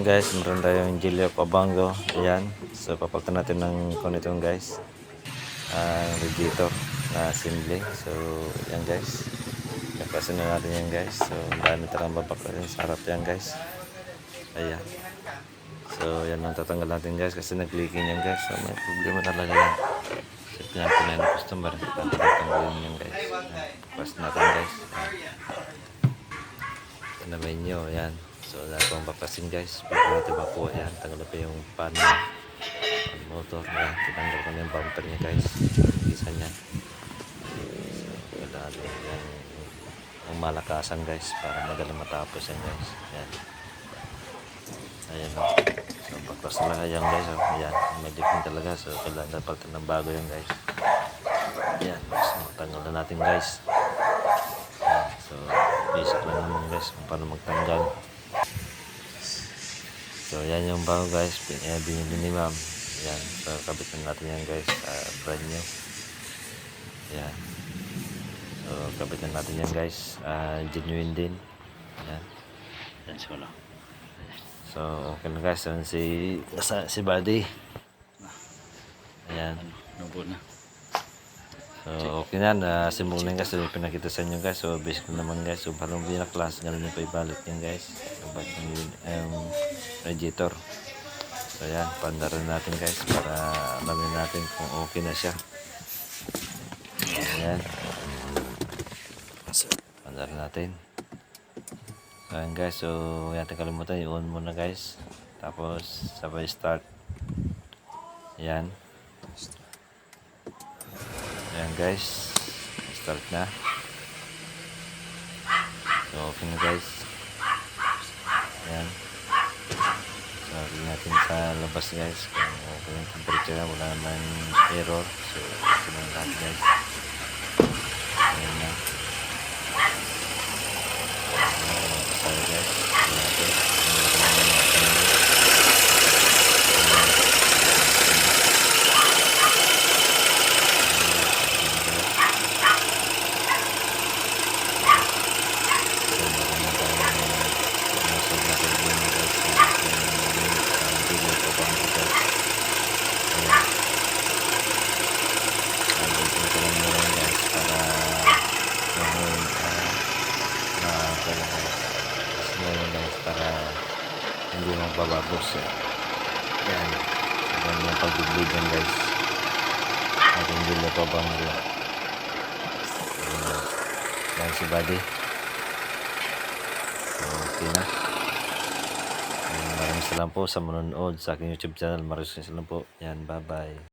Ayan guys, meron tayong Gilio Pabango. Ayan. So papalitan natin ng konitong guys. Radiator na assembly. So yan guys. Nakasin na natin yan guys. So dami tarang babakarin sa harap yan guys. Ayan. So yan ang tatanggal natin guys kasi nag-leaking yan guys. So may problema talaga yan. So pinapin na yung customer. Tatanggalin yan guys. Pas natin guys. Ito na menu. Ayan. So lahat pang papasin guys. Bago natin makuha yan. Tanggal pa yung pan motor. Ayan. Tinanggal ko na yung bumper niya guys. Isa niya. So kailangan yung malakasan guys. Para magaling matapos yan guys. Ayan. Ayan o. So baklas talaga yan guys. Ayan. May leaking talaga. So kailangan napalitan ng bago yan guys. Ayan. So tanggal na natin guys. Ayan. So basic lang naman guys kung paano magtanggal. So yan yung bago guys. Binili ni ma'am. Ayan. So kabitan natin yan guys. Brand new. Ayan. So kabitan natin yan guys. Genuine din. Ayan. Ayan solo. So okay na guys. Si Buddy. Ayan. Nubo na. So okay na. Simulan guys. So pinakita sa inyo guys. So basic naman guys. So parang binaklas. Ganun yung paibalik yan guys. So ba't yung radiator. So yan. Pandarin natin guys. Para alamin natin kung okay na siya. Ayan. Pandarin natin. So yan guys. So yan. Kalimutan. I-on muna guys. Tapos sabay start. Ayan. Ayan guys. Start na. So okay na guys. Ayan. So tignan natin sa labas guys. Kung okay yung temperature na. Wala naman error. So okay na lahat guys. Ayan na. Ayan guys. Ayan natin. Para hindi magbababos yan. Yan yung pagbibligan guys. Ating Gilio Pabango. Yan si Buddy. So okay na. Maraming salamat po sa manonood sa aking YouTube channel. Maraming salamat po. Yan, bye bye.